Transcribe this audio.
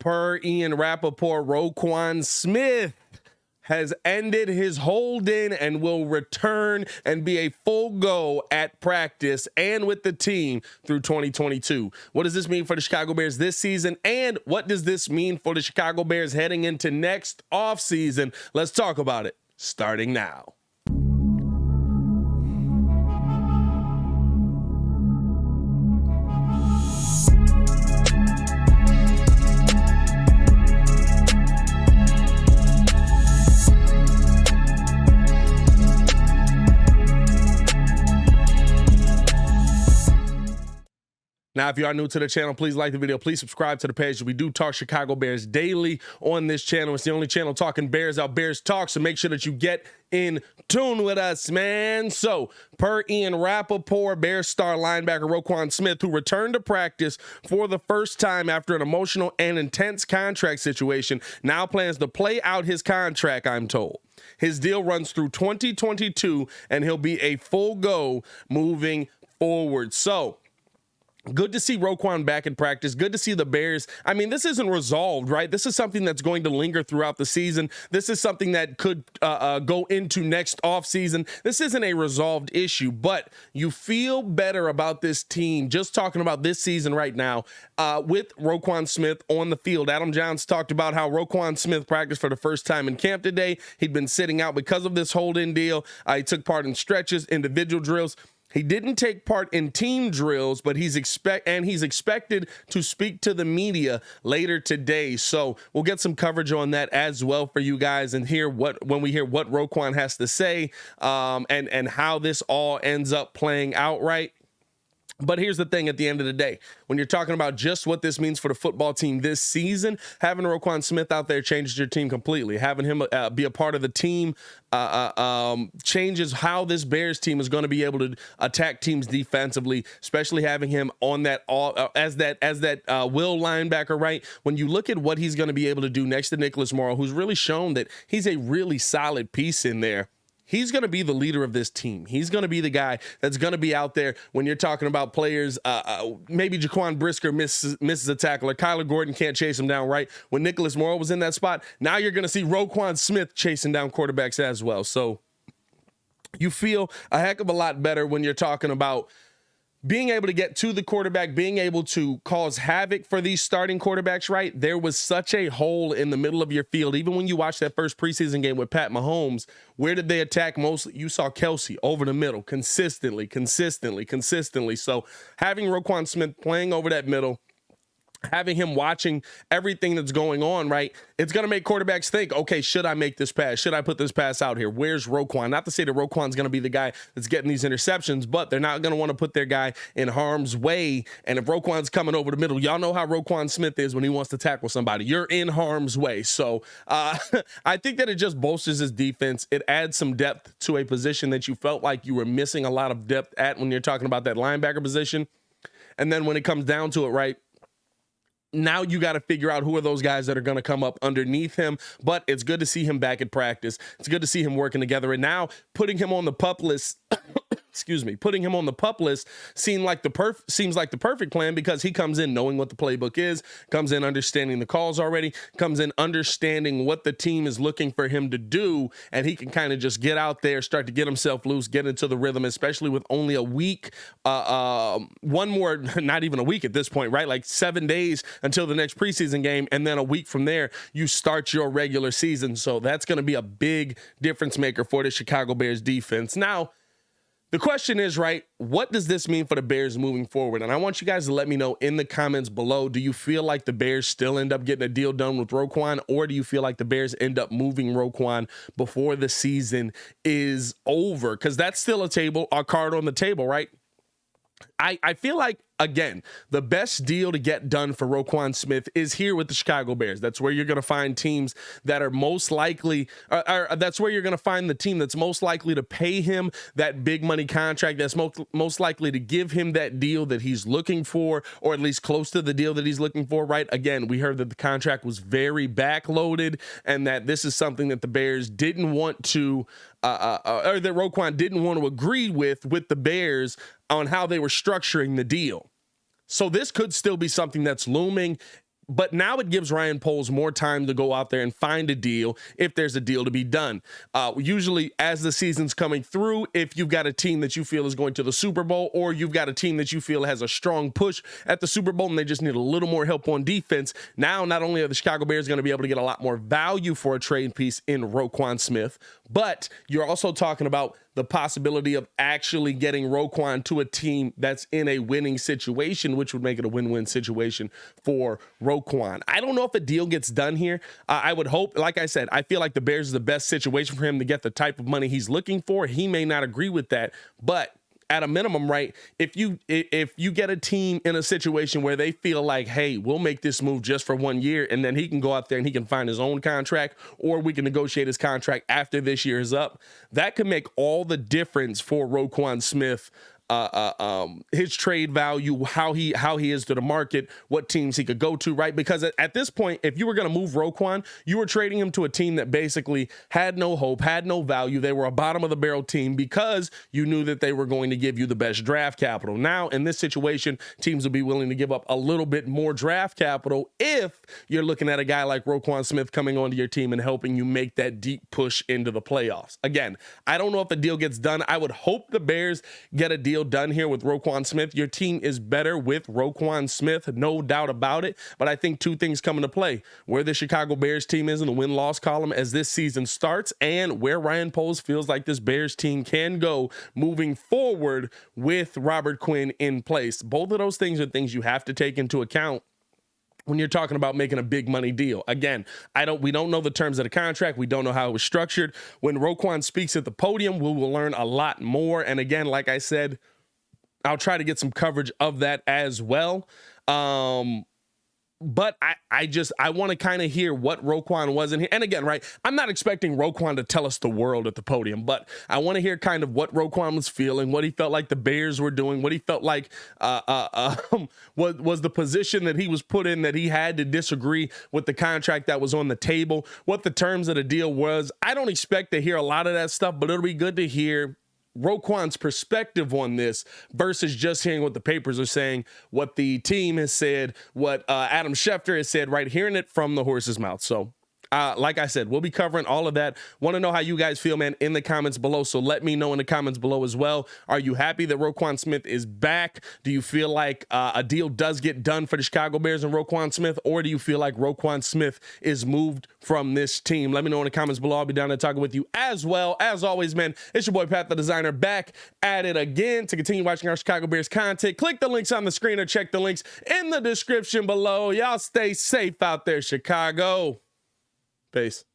per Ian Rappaport, Roquan Smith has ended his hold-in and will return and be a full go at practice and with the team through 2022. What does this mean for the Chicago Bears this season? And what does this mean for the Chicago Bears heading into next offseason? Let's talk about it starting now. Now, if you are new to the channel, please like the video. Please subscribe to the page. We do talk Chicago Bears daily on this channel. It's the only channel talking Bears out Bears talk, so make sure that you get in tune with us, man. So, per Ian Rappaport, Bears star linebacker Roquan Smith, who returned to practice for the first time after an emotional and intense contract situation, now plans to play out his contract, I'm told. His deal runs through 2022, and he'll be a full go moving forward. So, good to see Roquan back in practice. Good to see the Bears. I mean, this isn't resolved, right? This is something that's going to linger throughout the season. This is something that could go into next offseason. This isn't a resolved issue, but you feel better about this team just talking about this season right now with Roquan Smith on the field. Adam Johns talked about how Roquan Smith practiced for the first time in camp today. He'd been sitting out because of this hold-in deal. He took part in stretches, individual drills. He didn't take part in team drills, but he's expected to speak to the media later today. So we'll get some coverage on that as well for you guys and when we hear what Roquan has to say and how this all ends up playing out, right? But here's the thing at the end of the day, when you're talking about just what this means for the football team this season, having Roquan Smith out there changes your team completely. Having him be a part of the team changes how this Bears team is going to be able to attack teams defensively, especially having him on that as that will linebacker, right? When you look at what he's going to be able to do next to Nicholas Morrow, who's really shown that he's a really solid piece in there. He's going to be the leader of this team. He's going to be the guy that's going to be out there when you're talking about players. Maybe Jaquan Brisker misses a tackle, or Kyler Gordon can't chase him down, right? When Nicholas Morrow was in that spot, now you're going to see Roquan Smith chasing down quarterbacks as well. So you feel a heck of a lot better when you're talking about being able to get to the quarterback, being able to cause havoc for these starting quarterbacks, right? There was such a hole in the middle of your field. Even when you watched that first preseason game with Pat Mahomes, where did they attack mostly? You saw Kelsey over the middle consistently. So having Roquan Smith playing over that middle, having him watching everything that's going on, right? It's going to make quarterbacks think, okay, should I make this pass? Should I put this pass out here? Where's Roquan? Not to say that Roquan's going to be the guy that's getting these interceptions, but they're not going to want to put their guy in harm's way. And if Roquan's coming over the middle, y'all know how Roquan Smith is when he wants to tackle somebody. You're in harm's way. So I think that it just bolsters his defense. It adds some depth to a position that you felt like you were missing a lot of depth at when you're talking about that linebacker position. And then when it comes down to it, right, now you got to figure out who are those guys that are going to come up underneath him. But it's good to see him back at practice. It's good to see him working together. And now putting him on the PUP list, putting him on the PUP list seems like the perfect plan, because he comes in knowing what the playbook is, comes in understanding the calls already, comes in understanding what the team is looking for him to do, and he can kind of just get out there, start to get himself loose, get into the rhythm, especially with only a week, one more, not even a week at this point, right? Like 7 days until the next preseason game, and then a week from there, you start your regular season. So that's going to be a big difference maker for the Chicago Bears defense. Now, the question is, right, what does this mean for the Bears moving forward? And I want you guys to let me know in the comments below. Do you feel like the Bears still end up getting a deal done with Roquan, or do you feel like the Bears end up moving Roquan before the season is over? Because that's still a card on the table, right? I feel like, again, the best deal to get done for Roquan Smith is here with the Chicago Bears. That's where you're going to find teams that are most likely, that's where you're going to find the team that's most likely to pay him that big money contract, that's most likely to give him that deal that he's looking for, or at least close to the deal that he's looking for, right? Again, we heard that the contract was very backloaded, and that this is something that the Bears didn't want to, or that Roquan didn't want to agree with the Bears on how they were structuring the deal. So this could still be something that's looming. But now it gives Ryan Poles more time to go out there and find a deal if there's a deal to be done. Usually as the season's coming through, if you've got a team that you feel is going to the Super Bowl, or you've got a team that you feel has a strong push at the Super Bowl and they just need a little more help on defense, now not only are the Chicago Bears going to be able to get a lot more value for a trade piece in Roquan Smith, but you're also talking about the possibility of actually getting Roquan to a team that's in a winning situation, which would make it a win-win situation for Roquan. I don't know if a deal gets done here. I would hope, like I said, I feel like the Bears is the best situation for him to get the type of money he's looking for. He may not agree with that, but at a minimum, right, if you get a team in a situation where they feel like, hey, we'll make this move just for 1 year, and then he can go out there and he can find his own contract, or we can negotiate his contract after this year is up, that could make all the difference for Roquan Smith. His trade value, how he is to the market, what teams he could go to, right? Because at this point, if you were going to move Roquan, you were trading him to a team that basically had no hope, had no value. They were a bottom of the barrel team because you knew that they were going to give you the best draft capital. Now, in this situation, teams will be willing to give up a little bit more draft capital if you're looking at a guy like Roquan Smith coming onto your team and helping you make that deep push into the playoffs. Again, I don't know if the deal gets done. I would hope the Bears get a deal done here with Roquan Smith. Your team is better with Roquan Smith, no doubt about it. But I think two things come into play: where the Chicago Bears team is in the win-loss column as this season starts, and where Ryan Poles feels like this Bears team can go moving forward with Robert Quinn in place. Both of those things are things you have to take into account when you're talking about making a big money deal. Again, we don't know the terms of the contract. We don't know how it was structured. When Roquan speaks at the podium, we will learn a lot more. And again, like I said, I'll try to get some coverage of that as well. But I want to kind of hear what Roquan was in here. And again, right, I'm not expecting Roquan to tell us the world at the podium, but I want to hear kind of what Roquan was feeling, what he felt like the Bears were doing, what he felt like was the position that he was put in, that he had to disagree with the contract that was on the table, what the terms of the deal was. I don't expect to hear a lot of that stuff, but it'll be good to hear Roquan's perspective on this versus just hearing what the papers are saying, what the team has said, what Adam Schefter has said, right, hearing it from the horse's mouth. So like I said, we'll be covering all of that. Want to know how you guys feel, man, in the comments below. So let me know in the comments below as well. Are you happy that Roquan Smith is back? Do you feel like a deal does get done for the Chicago Bears and Roquan Smith? Or do you feel like Roquan Smith is moved from this team? Let me know in the comments below. I'll be down there talking with you as well. As always, man, it's your boy Pat the Designer back at it again. To continue watching our Chicago Bears content, click the links on the screen or check the links in the description below. Y'all stay safe out there, Chicago. Peace.